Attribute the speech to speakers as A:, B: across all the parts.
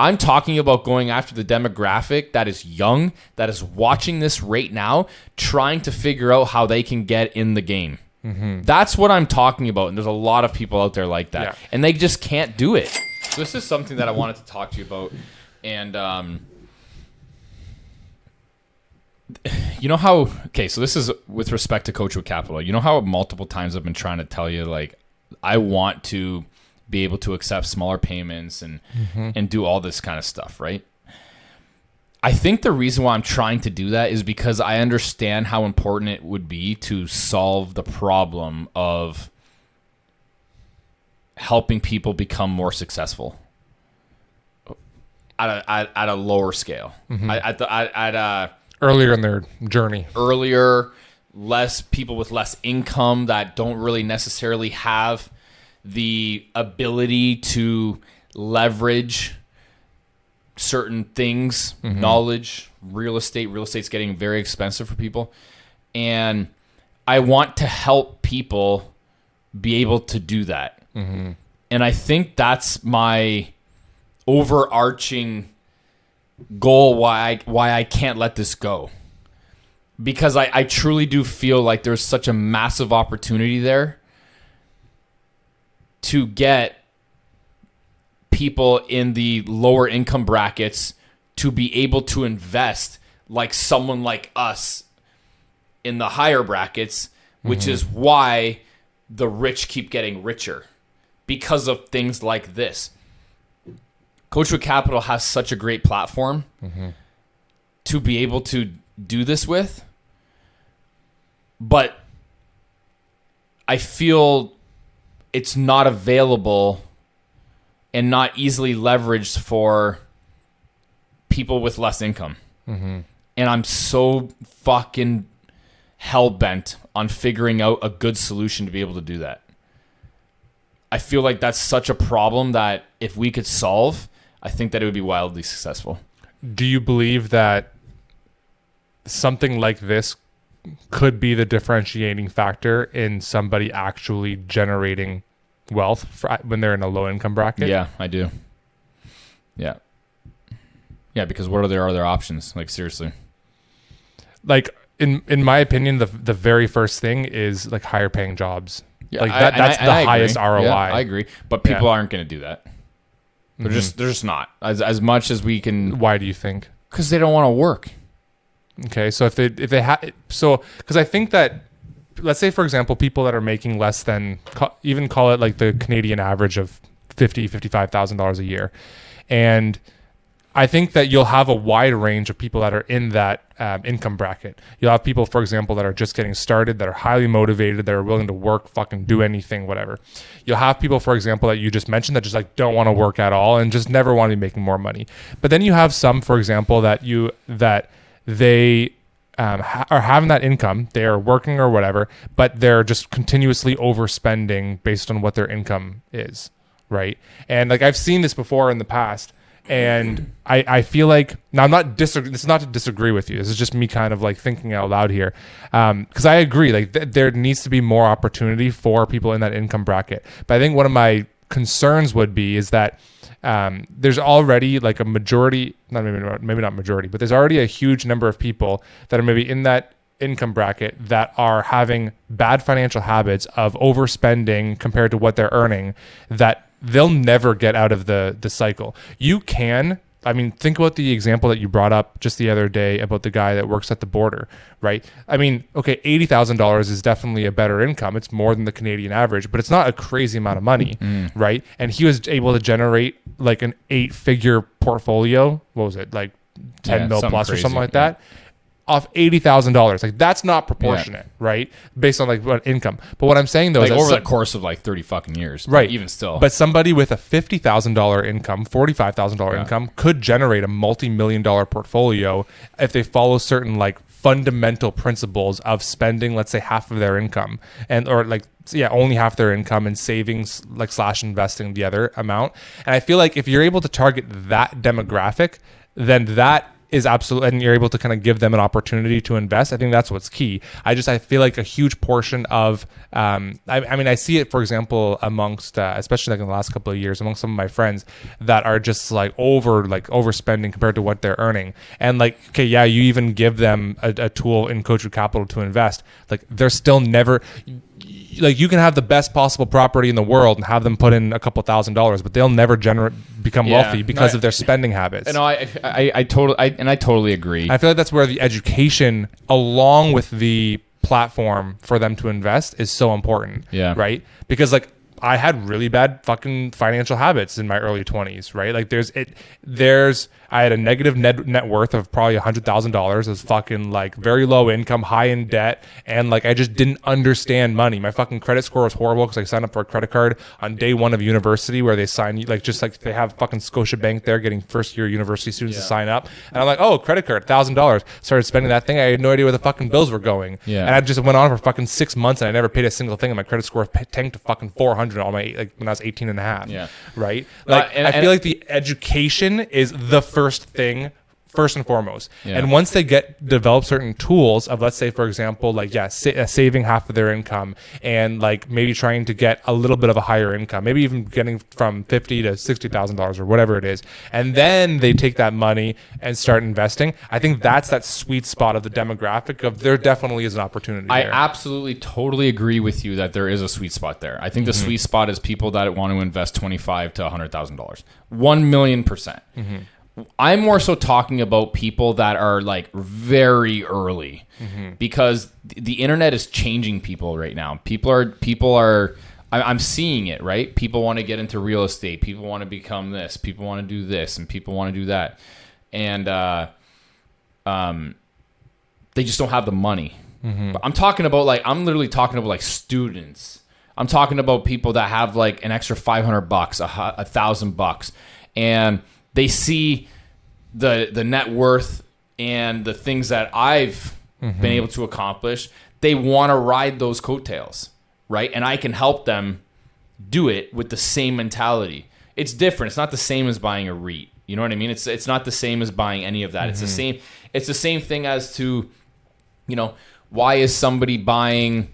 A: I'm talking about going after the demographic that is young, that is watching this right now, trying to figure out how they can get in the game. Mm-hmm. That's what I'm talking about. And there's a lot of people out there like that. Yeah. And they just can't do it. So this is something that I wanted to talk to you about. And you know how, okay, so this is with respect to Coachwood Capital. You know how multiple times I've been trying to tell you, like, I want to be able to accept smaller payments and do all this kind of stuff, right? I think the reason why I'm trying to do that is because I understand how important it would be to solve the problem of helping people become more successful at a lower scale.
B: Earlier in their journey.
A: Less people with less income that don't really necessarily have the ability to leverage certain things, knowledge, real estate. Real estate's getting very expensive for people. And I want to help people be able to do that. Mm-hmm. And I think that's my overarching goal why I can't let this go. Because I truly do feel like there's such a massive opportunity there to get people in the lower income brackets to be able to invest like someone like us in the higher brackets, which is why the rich keep getting richer because of things like this. Coachwood Capital has such a great platform to be able to do this with, but I feel it's not available and not easily leveraged for people with less income. And I'm so fucking hell-bent on figuring out a good solution to be able to do that. I feel like that's such a problem that if we could solve, I think that it would be wildly successful.
B: Do you believe that something like this could be the differentiating factor in somebody actually generating wealth when they're in a low income bracket?
A: Yeah, I do. Yeah. Yeah, because what are their other options? Like, seriously.
B: Like, in my opinion, the very first thing is like higher paying jobs.
A: Yeah,
B: like that's the highest ROI.
A: Yeah, I agree. But people aren't going to do that. They're just not. As much as we can.
B: Why do you think?
A: Because they don't want to work.
B: Okay, so if they have, so because I think that, let's say for example, people that are making less than, even call it like the Canadian average of $55,000 a year, and I think that you'll have a wide range of people that are in that income bracket. You'll have people, for example, that are just getting started, that are highly motivated, that are willing to work, fucking do anything, whatever. You'll have people, for example, that you just mentioned that just like don't want to work at all and just never want to be making more money. But then you have some, for example, that they are having that income, they are working or whatever, but they're just continuously overspending based on what their income is, right? And like I've seen this before in the past. And I feel like, now I'm not this is not to disagree with you. This is just me kind of like thinking out loud here. Because I agree, like there needs to be more opportunity for people in that income bracket. But I think one of my concerns would be is that there's already like a majority, maybe not majority, but there's already a huge number of people that are maybe in that income bracket that are having bad financial habits of overspending compared to what they're earning, that they'll never get out of the cycle. You can, I mean, think about the example that you brought up just the other day about the guy that works at the border, right? I mean, okay, $80,000 is definitely a better income. It's more than the Canadian average, but it's not a crazy amount of money, right? And he was able to generate like an 8-figure portfolio. What was it? Like 10 mil plus crazy, or something like that. Off $80,000. Like that's not proportionate, right? Based on like what income. But what I'm saying though
A: like
B: is
A: over the course of like 30 fucking years,
B: right?
A: Even still.
B: But somebody with a $50,000 income, $45,000 income could generate a multi-million-dollar portfolio if they follow certain like fundamental principles of spending, let's say half of their income only half their income and savings like / investing the other amount. And I feel like if you're able to target that demographic, then that is absolutely, and you're able to kind of give them an opportunity to invest. I think that's what's key. I feel like a huge portion of, I mean, I see it, for example, amongst, especially like in the last couple of years, among some of my friends that are just like overspending compared to what they're earning. And like, okay, yeah, you even give them a tool in Coachwood Capital to invest. Like they're still never, like you can have the best possible property in the world and have them put in a couple $1,000s, but they'll never become wealthy because of their spending habits.
A: And I totally agree.
B: I feel like that's where the education, along with the platform for them to invest, is so important. Yeah. Right? Because like I had really bad fucking financial habits in my early 20s, right? Like I had a negative net worth of probably $100,000. It was fucking like very low income, high in debt. And like, I just didn't understand money. My fucking credit score was horrible because I signed up for a credit card on day one of university where they sign you, like, just like they have fucking Scotiabank there getting first year university students to sign up. And I'm like, oh, credit card, $1,000. Started spending that thing. I had no idea where the fucking bills were going. Yeah. And I just went on for fucking 6 months and I never paid a single thing. And my credit score tanked to fucking 400 all my, like when I was 18 and a half. Yeah. Right. Like, I feel like the education is the first and foremost. Yeah. And once they develop certain tools of, let's say, for example, like, saving half of their income and like maybe trying to get a little bit of a higher income, maybe even getting from $50,000 to $60,000 or whatever it is. And then they take that money and start investing. I think that's that sweet spot of the demographic of there definitely is an opportunity there.
A: I absolutely totally agree with you that there is a sweet spot there. I think the sweet spot is people that want to invest $25,000 to $100,000. 1,000,000%. Mm-hmm. I'm more so talking about people that are like very early because the internet is changing people right now. People are, I'm seeing it, right? People want to get into real estate. People want to become this. People want to do this and people want to do that. And they just don't have the money. Mm-hmm. But I'm literally talking about like students. I'm talking about people that have like an extra $500, $1,000, and they see the net worth and the things that I've been able to accomplish. They want to ride those coattails, right? And I can help them do it with the same mentality. It's different. It's not the same as buying a REIT. You know what I mean? It's not the same as buying any of that. It's the same thing as to, you know, why is somebody buying?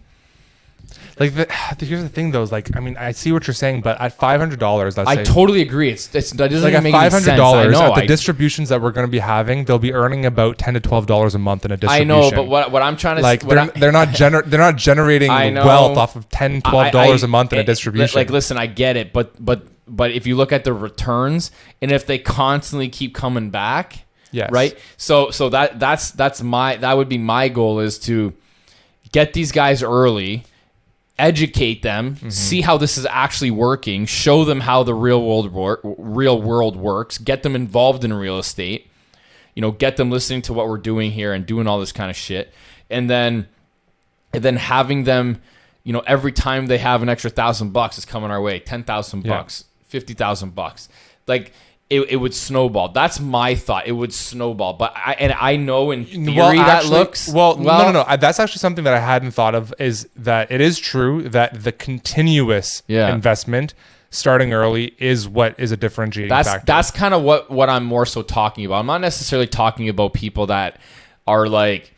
B: Like here's the thing though, is like, I mean, I see what you're saying, but at $500,
A: I totally agree. That doesn't
B: like
A: even make
B: $500
A: any sense. I know,
B: at the distributions that we're going to be having, they'll be earning about $10 to $12 a month in a distribution.
A: I know, but what I'm trying to
B: like they're not generating wealth off of $10, $12 a month in a distribution.
A: Like, listen, I get it, but if you look at the returns and if they constantly keep coming back, yes, right. So that would be my goal, is to get these guys early, educate them, see how this is actually working, show them how the real world works, get them involved in real estate, you know, get them listening to what we're doing here and doing all this kind of shit. And then having them, you know, every time they have an extra $1,000 is coming our way, $10,000, $50,000. Like, it would snowball. That's my thought. It would snowball. But I know in theory that looks...
B: Well, no. That's actually something that I hadn't thought of, is that it is true that the continuous investment starting early is what is a differentiating factor.
A: That's kind of what I'm more so talking about. I'm not necessarily talking about people that are like,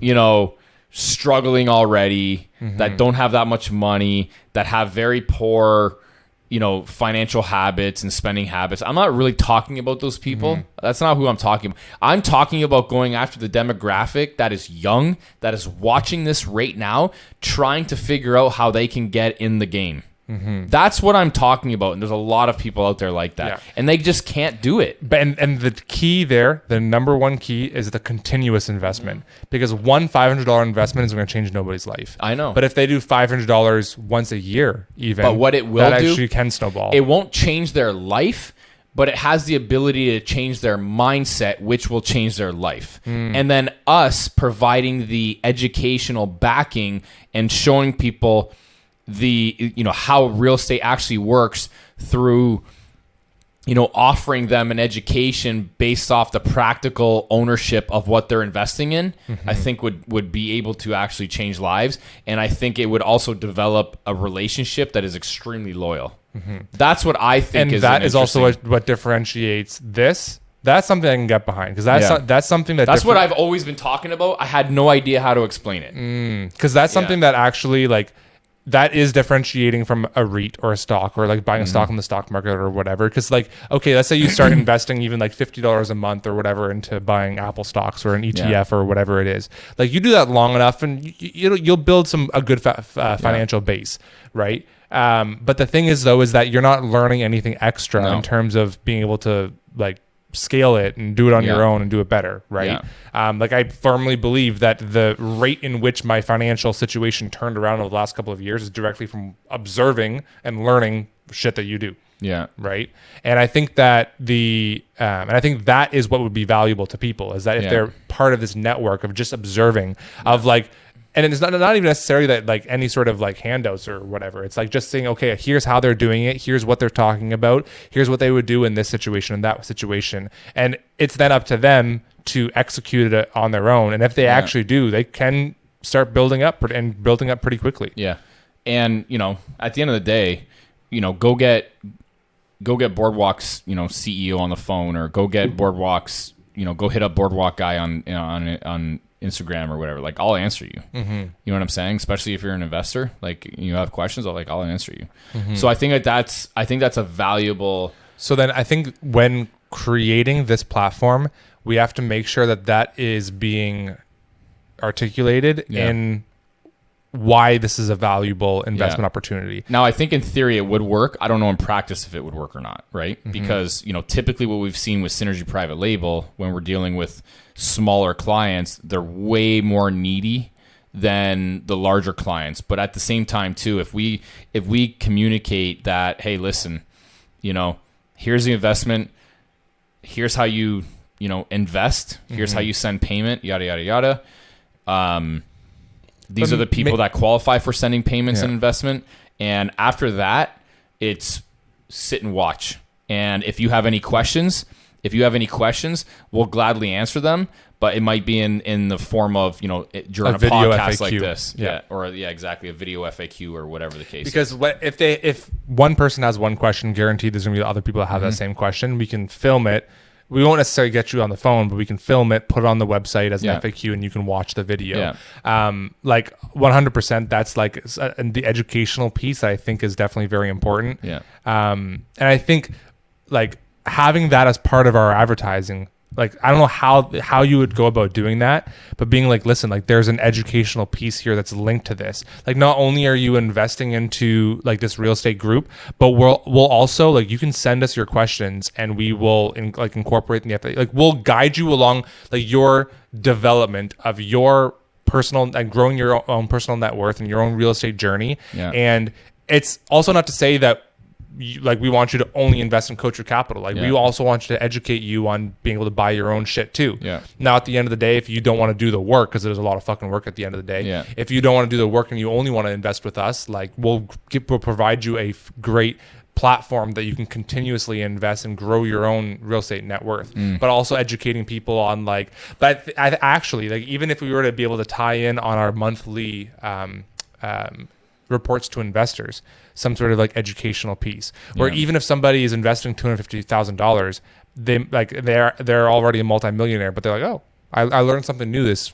A: you know, struggling already, that don't have that much money, that have very poor, you know, financial habits and spending habits. I'm not really talking about those people. That's not who I'm talking about. I'm talking about going after the demographic that is young, that is watching this right now, trying to figure out how they can get in the game. That's what I'm talking about. And there's a lot of people out there like that. And they just can't do it.
B: And the key there, the number one key, is the continuous investment. Because one $500 investment is going to change nobody's life.
A: I know.
B: But if they do $500 once a year, even,
A: but what it will
B: that actually can snowball.
A: It won't change their life, but it has the ability to change their mindset, which will change their life. And then us providing the educational backing and showing people the, you know, how real estate actually works through, you know, offering them an education based off the practical ownership of what they're investing in, I think would be able to actually change lives. And I think it would also develop a relationship that is extremely loyal. That's what I think
B: and that is also what differentiates this That's something I can get behind, because that's something
A: that's what I've always been talking about. I had no idea how to explain it.
B: Because that's something that actually, like, that is differentiating from a REIT or a stock, or like buying a stock in the stock market or whatever. Because, like, okay, let's say you start investing even like $50 a month or whatever into buying Apple stocks or an ETF or whatever it is. Like, you do that long enough, and you'll build a good financial base, right? But the thing is, though, is that you're not learning anything extra in terms of being able to, like, scale it and do it on your own and do it better, right? Like, I firmly believe that the rate in which my financial situation turned around over the last couple of years is directly from observing and learning shit that you do. Right. And I think that and I think that is what would be valuable to people, is that if they're part of this network of just observing, of like, and it's not even necessarily that, like, any sort of like handouts or whatever. It's like just saying, okay, here's how they're doing it. Here's what they're talking about. Here's what they would do in this situation and that situation. And it's then up to them to execute it on their own. And if they actually do, they can start building up pretty quickly. Yeah.
A: And, at the end of the day, go get Boardwalk's, CEO on the phone, or go get Boardwalk's, go hit up Boardwalk guy on Instagram or whatever. Like, I'll answer you. You know what I'm saying? Especially if you're an investor, like, you have questions, I'll answer you. So I think that's a valuable.
B: So then I think when creating this platform, we have to make sure that is being articulated in why this is a valuable investment opportunity.
A: Now, I think in theory it would work. I don't know in practice if it would work or not, right? Because, typically what we've seen with Synergy Private Label, when we're dealing with smaller clients, they're way more needy than the larger clients. But at the same time, too, if we communicate that, hey, listen, here's the investment, here's how you, invest, here's how you send payment, yada, yada, yada. These are the people that qualify for sending payments and investment. And after that, it's sit and watch. And if you have any questions, we'll gladly answer them. But it might be in the form of, during a podcast FAQ. Like this. Exactly. A video FAQ or whatever the case
B: is. Because if one person has one question, guaranteed there's going to be other people that have that same question. We can film it. We won't necessarily get you on the phone, but we can film it, put it on the website as an FAQ, and you can watch the video. Like 100%, that's like the educational piece I think is definitely very important. And I think, like, having that as part of our advertising, like, I don't know how you would go about doing that, but being like, listen, like, there's an educational piece here that's linked to this. Like, not only are you investing into, like, this real estate group, but we'll also, like, you can send us your questions and we will incorporate in the FA. Like, we'll guide you along, like, your development of your personal and growing your own personal net worth and your own real estate journey. And it's also not to say that we want you to only invest in Coachwood Capital. Like, we also want you to educate you on being able to buy your own shit too. Now, at the end of the day, if you don't want to do the work, because there's a lot of fucking work at the end of the day, if you don't want to do the work and you only want to invest with us, like, we'll provide you a great platform that you can continuously invest and grow your own real estate net worth, but also educating people on, like, but I actually, like, even if we were to be able to tie in on our monthly reports to investors, some sort of, like, educational piece, where even if somebody is investing $250,000, they're already a multimillionaire, but they're like, oh, I learned something new this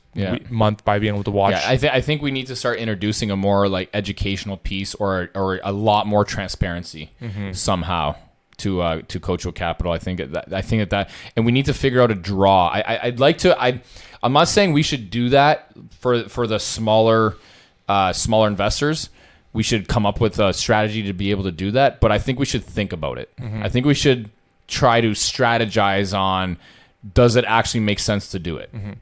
B: month by being able to watch.
A: I think we need to start introducing a more, like, educational piece or a lot more transparency somehow to Coachwood Capital. I think that, and we need to figure out a draw. I'm not saying we should do that for the smaller investors. We should come up with a strategy to be able to do that, but I think we should think about it. I think we should try to strategize on, does it actually make sense to do it?